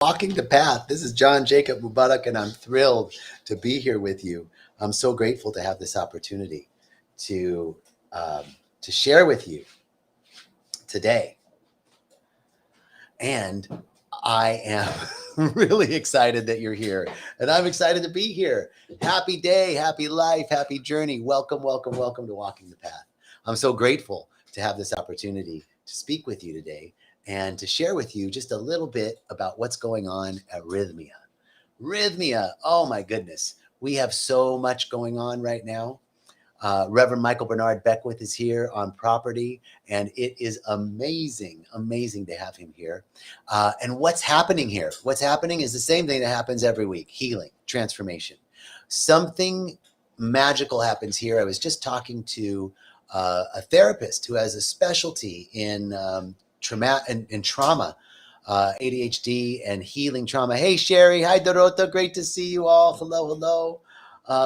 Walking the Path. This is John Jacob Mubarak, and I'm thrilled to be here with you. I'm so grateful to have this opportunity to um, to share with you today, and I am really excited that you're here, and I'm excited to be here. Happy day, happy life, happy journey. Welcome, welcome, welcome to Walking the Path. I'm so grateful to have this opportunity to speak with you today and to share with you just a little bit about what's going on at Rhythmia. Rhythmia, oh my goodness. We have so much going on right now. Reverend Michael Bernard Beckwith is here on property, and it is amazing, amazing to have him here. And what's happening here? What's happening is the same thing that happens every week: healing, transformation. Something magical happens here. I was just talking to a therapist who has a specialty in trauma, ADHD and healing trauma. Hey, Sherry. Hi, Dorota. Great to see you all. Hello, hello.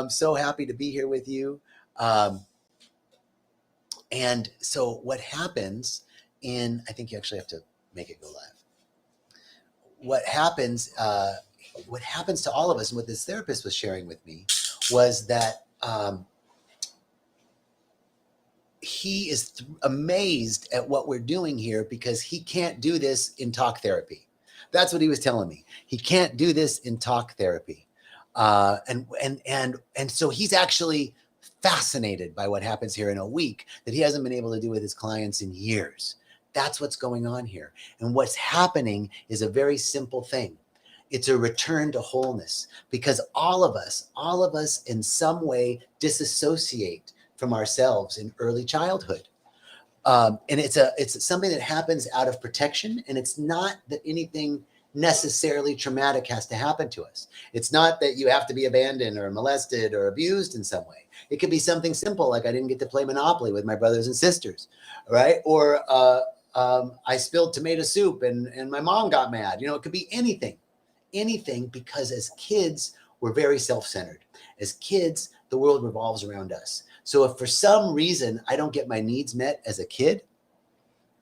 So happy to be here with you. Um, and so what happens I think you actually have to make it go live. What happens to all of us, and what this therapist was sharing with me, was that he is amazed at what we're doing here because he can't do this in talk therapy. That's what he was telling me. He can't do this in talk therapy. And so he's actually fascinated by what happens here in a week that he hasn't been able to do with his clients in years. That's what's going on here. And what's happening is a very simple thing. It's a return to wholeness, because all of us in some way disassociate from ourselves in early childhood. And it's something that happens out of protection. And it's not that anything necessarily traumatic has to happen to us. It's not that you have to be abandoned or molested or abused in some way. It could be something simple, like I didn't get to play Monopoly with my brothers and sisters, right? Or I spilled tomato soup and my mom got mad. It could be anything, because as kids, we're very self-centered. As kids, the world revolves around us. So if for some reason I don't get my needs met as a kid,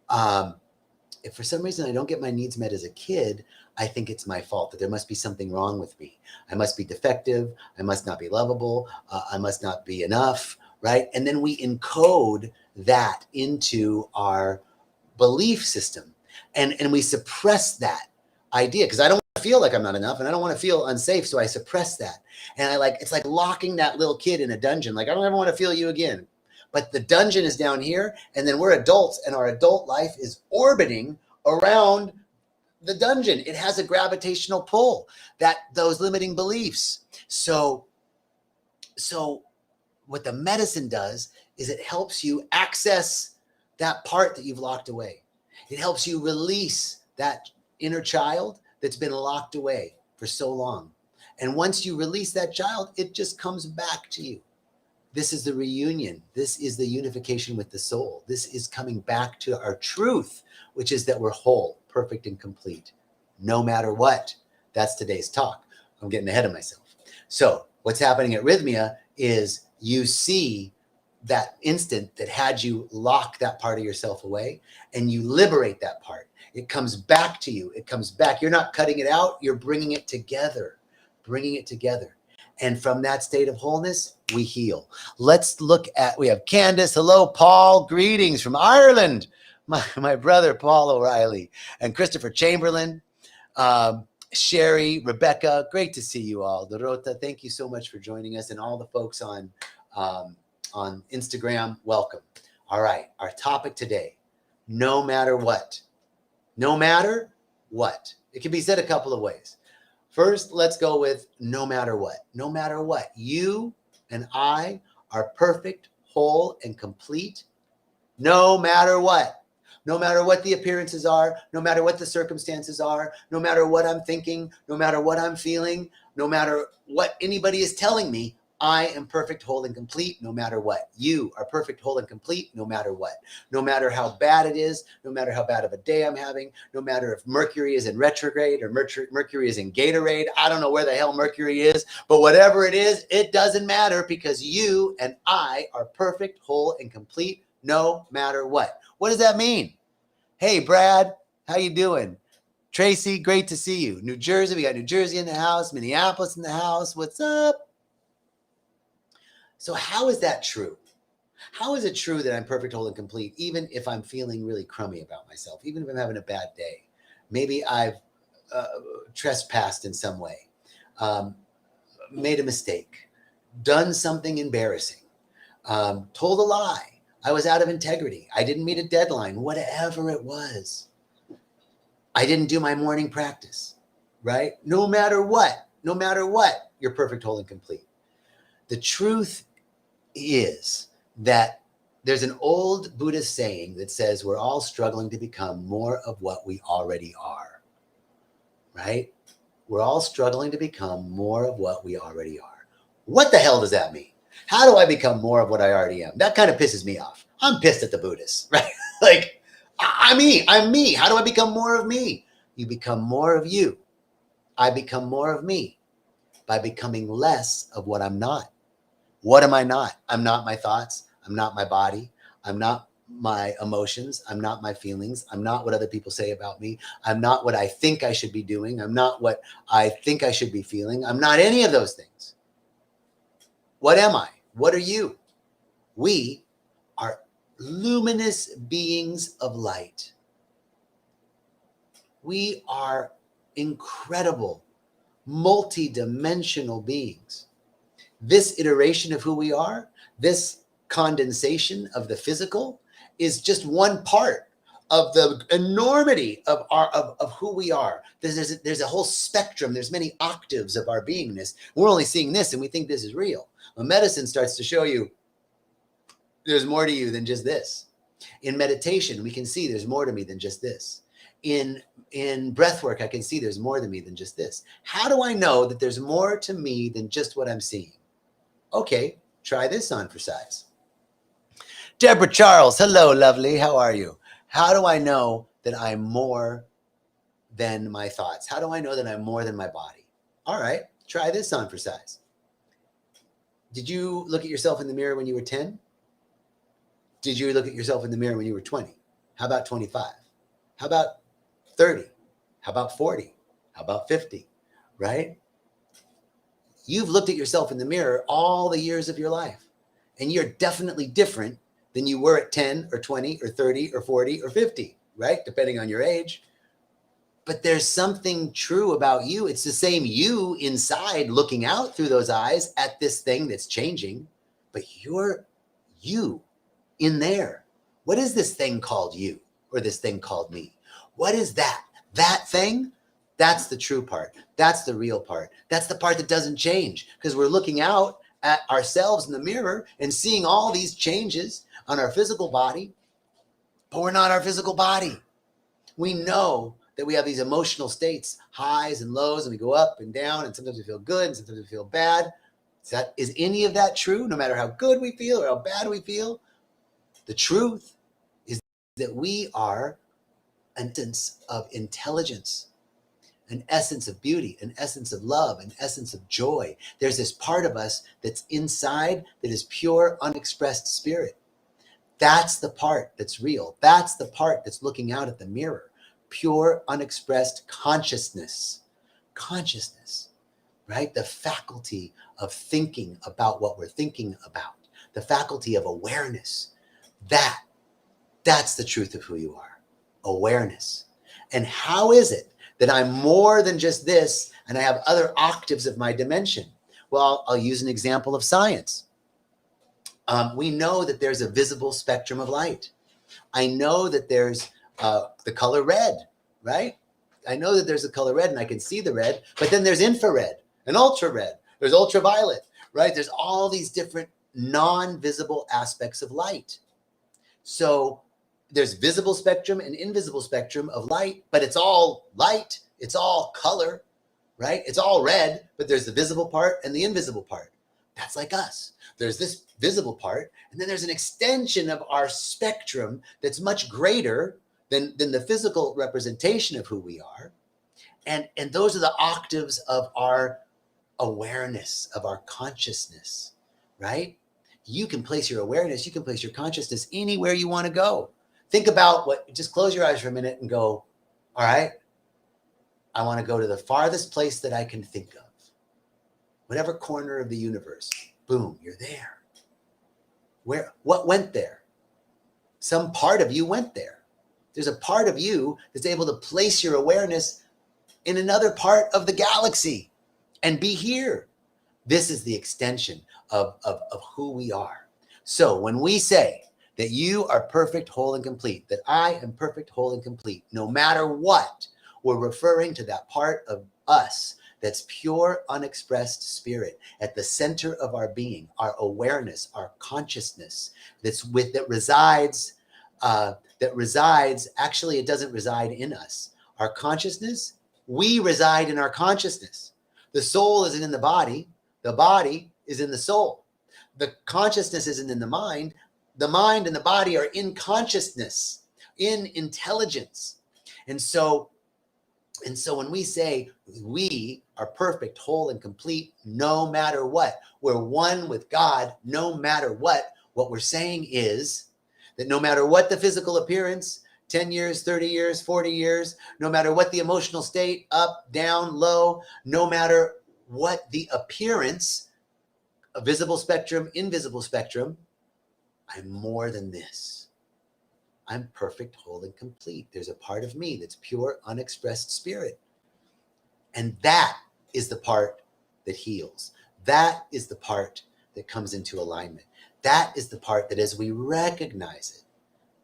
I think it's my fault, that there must be something wrong with me. I must be defective. I must not be lovable. I must not be enough, right? And then we encode that into our belief system, and we suppress that idea, because I don't want to feel like I'm not enough, and I don't want to feel unsafe, so I suppress that. And it's like locking that little kid in a dungeon. Like, I don't ever want to feel you again. But the dungeon is down here, and then we're adults, and our adult life is orbiting around the dungeon. It has a gravitational pull, those limiting beliefs. So what the medicine does is it helps you access that part that you've locked away. It helps you release that inner child that's been locked away for so long. And once you release that child, it just comes back to you. This is the reunion. This is the unification with the soul. This is coming back to our truth, which is that we're whole, perfect, and complete, no matter what. That's today's talk. I'm getting ahead of myself. So what's happening at Rhythmia is you see that instant that had you lock that part of yourself away, and you liberate that part. It comes back to you. It comes back. You're not cutting it out. You're bringing it together. And from that state of wholeness, we heal. Let's look at, we have Candace. Hello, Paul. Greetings from Ireland. My brother, Paul O'Reilly, and Christopher Chamberlain, Sherry, Rebecca. Great to see you all. Dorota, thank you so much for joining us, and all the folks on Instagram, welcome. All right, our topic today, no matter what. No matter what. It can be said a couple of ways. First, let's go with no matter what. No matter what. You and I are perfect, whole, and complete, no matter what. No matter what the appearances are, no matter what the circumstances are, no matter what I'm thinking, no matter what I'm feeling, no matter what anybody is telling me, I am perfect, whole, and complete, no matter what. You are perfect, whole, and complete, no matter what. No matter how bad it is, no matter how bad of a day I'm having, no matter if Mercury is in retrograde or Mercury is in Gatorade. I don't know where the hell Mercury is, but whatever it is, it doesn't matter, because you and I are perfect, whole, and complete, no matter what. What does that mean? Hey, Brad, how you doing? Tracy, great to see you. New Jersey, we got New Jersey in the house, Minneapolis in the house. What's up? So how is that true? How is it true that I'm perfect, whole, and complete, even if I'm feeling really crummy about myself, even if I'm having a bad day? Maybe I've trespassed in some way, made a mistake, done something embarrassing, told a lie. I was out of integrity. I didn't meet a deadline, whatever it was. I didn't do my morning practice, right? No matter what, you're perfect, whole, and complete. The truth is that there's an old Buddhist saying that says we're all struggling to become more of what we already are, right? We're all struggling to become more of what we already are. What the hell does that mean? How do I become more of what I already am? That kind of pisses me off. I'm pissed at the Buddhists, right? Like, I'm me. How do I become more of me? You become more of you. I become more of me by becoming less of what I'm not. What am I not? I'm not my thoughts. I'm not my body. I'm not my emotions. I'm not my feelings. I'm not what other people say about me. I'm not what I think I should be doing. I'm not what I think I should be feeling. I'm not any of those things. What am I? What are you? We are luminous beings of light. We are incredible, multi-dimensional beings. This iteration of who we are, this condensation of the physical, is just one part of the enormity of who we are. There's a whole spectrum. There's many octaves of our beingness. We're only seeing this and we think this is real. When medicine starts to show you there's more to you than just this. In meditation, we can see there's more to me than just this. In breath work, I can see there's more to me than just this. How do I know that there's more to me than just what I'm seeing? Okay, try this on for size. Deborah Charles, hello, lovely. How are you? How do I know that I'm more than my thoughts? How do I know that I'm more than my body? All right, try this on for size. Did you look at yourself in the mirror when you were 10? Did you look at yourself in the mirror when you were 20? How about 25? How about 30? How about 40? How about 50? Right? You've looked at yourself in the mirror all the years of your life, and you're definitely different than you were at 10 or 20 or 30 or 40 or 50, right? Depending on your age. But there's something true about you. It's the same you inside looking out through those eyes at this thing that's changing, but you're you in there. What is this thing called you, or this thing called me? What is that? That thing? That's the true part. That's the real part. That's the part that doesn't change, because we're looking out at ourselves in the mirror and seeing all these changes on our physical body, but we're not our physical body. We know that we have these emotional states, highs and lows, and we go up and down, and sometimes we feel good and sometimes we feel bad. Is any of that true? No matter how good we feel or how bad we feel, the truth is that we are an essence of intelligence, an essence of beauty, an essence of love, an essence of joy. There's this part of us that's inside that is pure, unexpressed spirit. That's the part that's real. That's the part that's looking out at the mirror. Pure, unexpressed consciousness. Consciousness, right? The faculty of thinking about what we're thinking about. The faculty of awareness. That's the truth of who you are. Awareness. And how is it that I'm more than just this and I have other octaves of my dimension? Well, I'll use an example of science. We know that there's a visible spectrum of light. I know that there's the color red, right? I know that there's a color red and I can see the red, but then there's infrared and ultra red. There's ultraviolet, right? There's all these different non-visible aspects of light. So there's visible spectrum and invisible spectrum of light, but it's all light. It's all color, right? It's all red, but there's the visible part and the invisible part. That's like us. There's this visible part, and then there's an extension of our spectrum that's much greater than the physical representation of who we are. And those are the octaves of our awareness, of our consciousness, right? You can place your awareness, you can place your consciousness anywhere you want to go. Think about just close your eyes for a minute and go, all right, I want to go to the farthest place that I can think of. Whatever corner of the universe, boom, you're there. What went there? Some part of you went there. There's a part of you that's able to place your awareness in another part of the galaxy and be here. This is the extension of who we are. So when we say that you are perfect, whole, and complete, that I am perfect, whole, and complete, no matter what, we're referring to that part of us that's pure, unexpressed spirit at the center of our being, our awareness, our consciousness that resides. Actually, it doesn't reside in us. Our consciousness, we reside in our consciousness. The soul isn't in the body. The body is in the soul. The consciousness isn't in the mind. The mind and the body are in consciousness, in intelligence. And so when we say we are perfect, whole, and complete, no matter what, we're one with God, no matter what we're saying is that no matter what the physical appearance, 10 years, 30 years, 40 years, no matter what the emotional state, up, down, low, no matter what the appearance, a visible spectrum, invisible spectrum, I'm more than this. I'm perfect, whole, and complete. There's a part of me that's pure, unexpressed spirit. And that is the part that heals. That is the part that comes into alignment. That is the part that as we recognize it,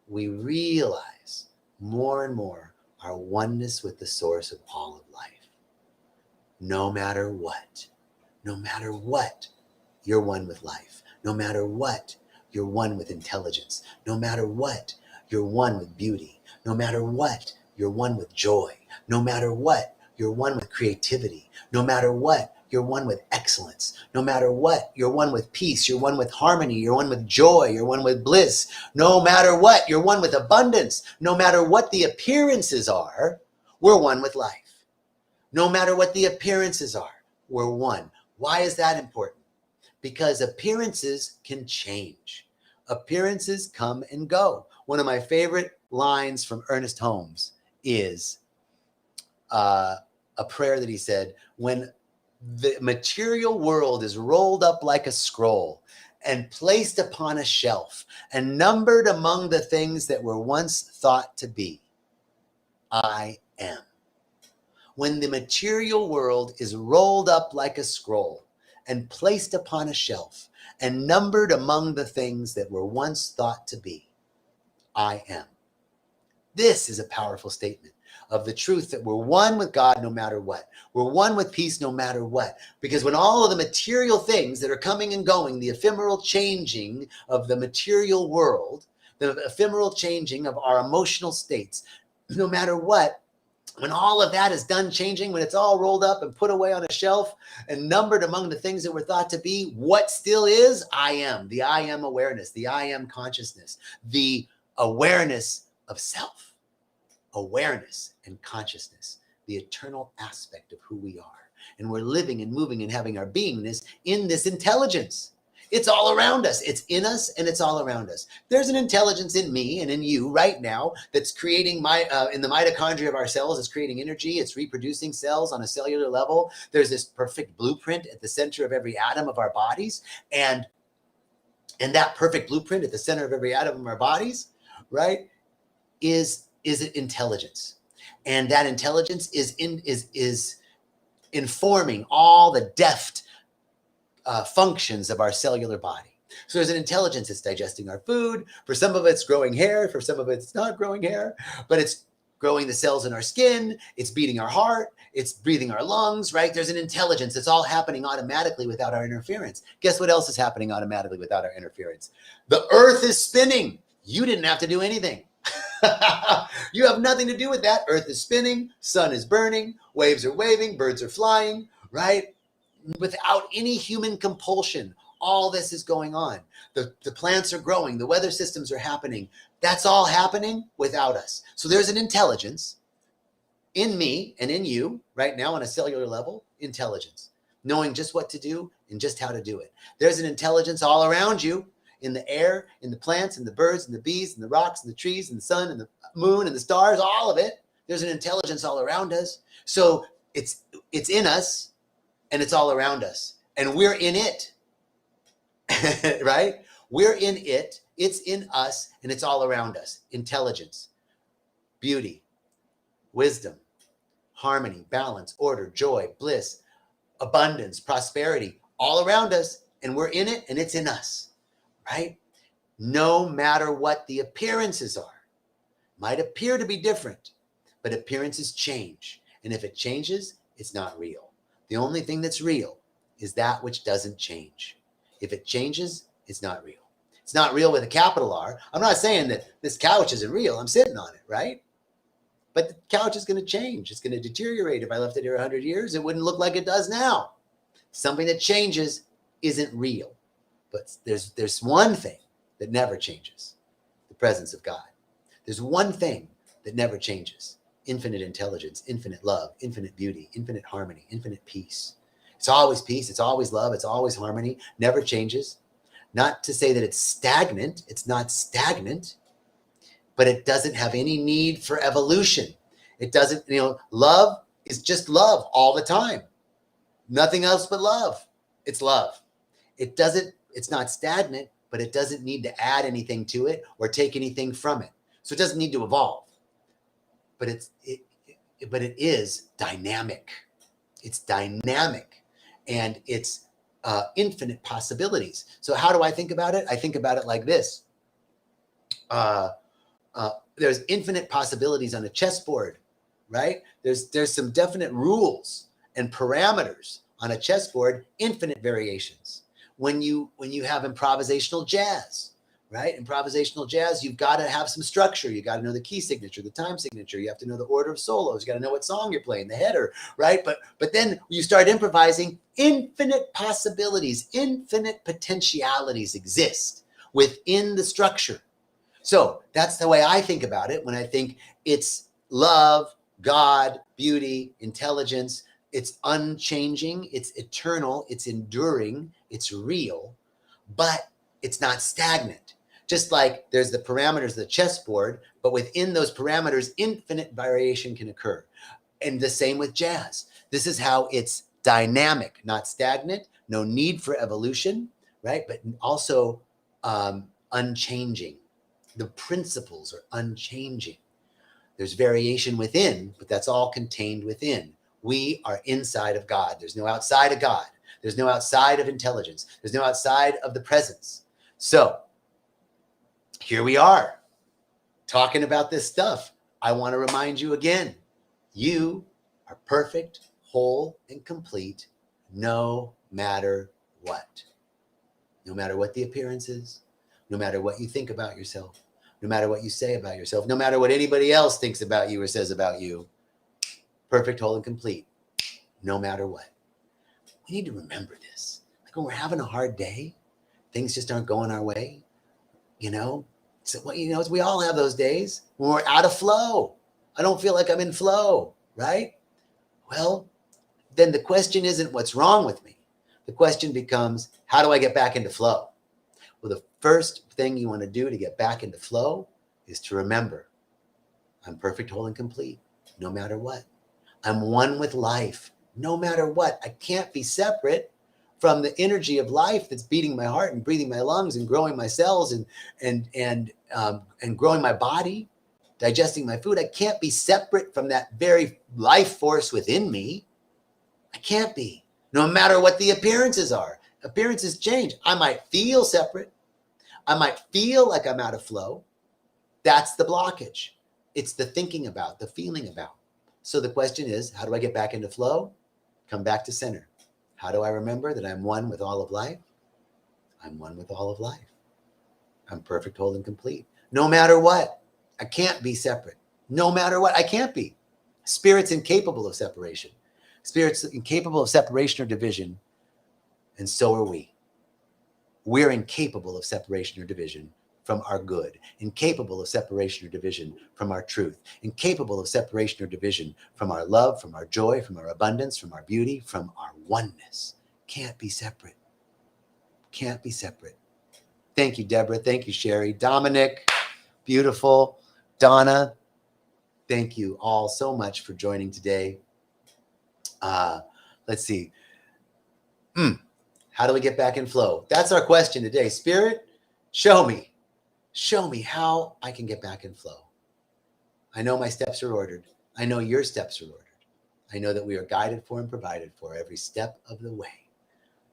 we realize more and more our oneness with the source of all of life. No matter what, you're one with life. No matter what, you're one with intelligence. No matter what, you're one with beauty. No matter what, you're one with joy. No matter what, you're one with creativity. No matter what, you're one with excellence. No matter what, you're one with peace. You're one with harmony. You're one with joy. You're one with bliss. No matter what, you're one with abundance. No matter what the appearances are, we're one with life. No matter what the appearances are, we're one. Why is that important? Because appearances can change. Appearances come and go. One of my favorite lines from Ernest Holmes is a prayer that he said, when the material world is rolled up like a scroll and placed upon a shelf and numbered among the things that were once thought to be, I am. When the material world is rolled up like a scroll and placed upon a shelf and numbered among the things that were once thought to be, I am. This is a powerful statement of the truth that we're one with God no matter what. We're one with peace no matter what. Because when all of the material things that are coming and going, the ephemeral changing of the material world, the ephemeral changing of our emotional states, no matter what, when all of that is done changing, when it's all rolled up and put away on a shelf and numbered among the things that were thought to be, what still is? I am. The I am awareness, the I am consciousness, the awareness of self, awareness and consciousness, the eternal aspect of who we are. And we're living and moving and having our beingness in this intelligence. It's all around us. It's in us and it's all around us. There's an intelligence in me and in you right now that's creating in the mitochondria of our cells, it's creating energy. It's reproducing cells on a cellular level. There's this perfect blueprint at the center of every atom of our bodies. And that perfect blueprint at the center of every atom of our bodies, right, is intelligence. And that intelligence is informing all the deft functions of our cellular body. So there's an intelligence that's digesting our food. For some of it's growing hair. For some of it's not growing hair, but it's growing the cells in our skin. It's beating our heart. It's breathing our lungs, right? There's an intelligence. It's all happening automatically without our interference. Guess what else is happening automatically without our interference? The earth is spinning. You didn't have to do anything. You have nothing to do with that. Earth is spinning. Sun is burning. Waves are waving. Birds are flying, right? Without any human compulsion, all this is going on. The plants are growing. The weather systems are happening. That's all happening without us. So there's an intelligence in me and in you right now on a cellular level, intelligence, knowing just what to do and just how to do it. There's an intelligence all around you in the air, in the plants, and the birds, and the bees, and the rocks, and the trees, and the sun, and the moon, and the stars, all of it. There's an intelligence all around us. So it's in us and it's all around us. And we're in it. Right? We're in it. It's in us and it's all around us. Intelligence, beauty, wisdom, harmony, balance, order, joy, bliss, abundance, prosperity, all around us. And we're in it and it's in us. Right? No matter what the appearances are. Might appear to be different, but appearances change. And if it changes, it's not real. The only thing that's real is that which doesn't change. If it changes, it's not real. It's not real with a capital R. I'm not saying that this couch isn't real. I'm sitting on it, right? But the couch is going to change. It's going to deteriorate. If I left it here 100 years, it wouldn't look like it does now. Something that changes isn't real. But there's one thing that never changes, the presence of God. There's one thing that never changes: infinite intelligence, infinite love, infinite beauty, infinite harmony, infinite peace. It's always peace. It's always love. It's always harmony. Never changes. Not to say that it's stagnant. It's not stagnant, but it doesn't have any need for evolution. It doesn't, love is just love all the time. Nothing else but love. It's love. It's not stagnant, but it doesn't need to add anything to it or take anything from it. So it doesn't need to evolve, but it is dynamic. It's dynamic, and it's infinite possibilities. So how do I think about it? I think about it like this. There's infinite possibilities on a chessboard, right? There's some definite rules and parameters on a chessboard, infinite variations. When you have improvisational jazz, right? Improvisational jazz, you've got to have some structure. You got to know the key signature, the time signature. You have to know the order of solos. You got to know what song you're playing, the header, right? But then you start improvising, infinite possibilities, infinite potentialities exist within the structure. So that's the way I think about it when I think it's love, God, beauty, intelligence. It's unchanging, it's eternal, it's enduring, it's real, but it's not stagnant. Just like there's the parameters of the chessboard, but within those parameters, infinite variation can occur. And the same with jazz. This is how it's dynamic, not stagnant, no need for evolution, right? But also unchanging. The principles are unchanging. There's variation within, but that's all contained within. We are inside of God. There's no outside of God. There's no outside of intelligence. There's no outside of the presence. So here we are talking about this stuff. I want to remind you again, you are perfect, whole, and complete no matter what. No matter what the appearance is, no matter what you think about yourself, no matter what you say about yourself, no matter what anybody else thinks about you or says about you, perfect, whole, and complete, no matter what. We need to remember this. Like when we're having a hard day, things just aren't going our way, So, we all have those days when we're out of flow. I don't feel like I'm in flow, right? Well, then the question isn't what's wrong with me. The question becomes, how do I get back into flow? Well, the first thing you want to do to get back into flow is to remember, I'm perfect, whole, and complete, no matter what. I'm one with life, no matter what. I can't be separate from the energy of life that's beating my heart and breathing my lungs and growing my cells and growing my body, digesting my food. I can't be separate from that very life force within me. I can't be, no matter what the appearances are. Appearances change. I might feel separate. I might feel like I'm out of flow. That's the blockage. It's the thinking about, the feeling about. So the question is, how do I get back into flow? Come back to center. How do I remember that I'm one with all of life? I'm one with all of life. I'm perfect, whole, and complete. No matter what, I can't be separate. No matter what, I can't be. Spirit's incapable of separation. Spirit's incapable of separation or division, and so are we. We're incapable of separation or division from our good, incapable of separation or division from our truth, incapable of separation or division from our love, from our joy, from our abundance, from our beauty, from our oneness. Can't be separate. Can't be separate. Thank you, Deborah. Thank you, Sherry. Dominic, beautiful. Donna, thank you all so much for joining today. Let's see. How do we get back in flow? That's our question today. Spirit, show me how I can get back in flow. I know my steps are ordered. I know your steps are ordered. I know that we are guided for and provided for every step of the way.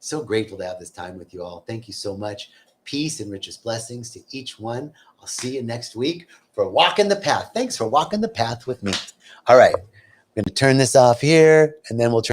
So grateful to have this time with you all. Thank you so much. Peace and richest blessings to each one. I'll see you next week for Walking the Path. Thanks for walking the path with me. All right. I'm going to turn this off here, and then we'll turn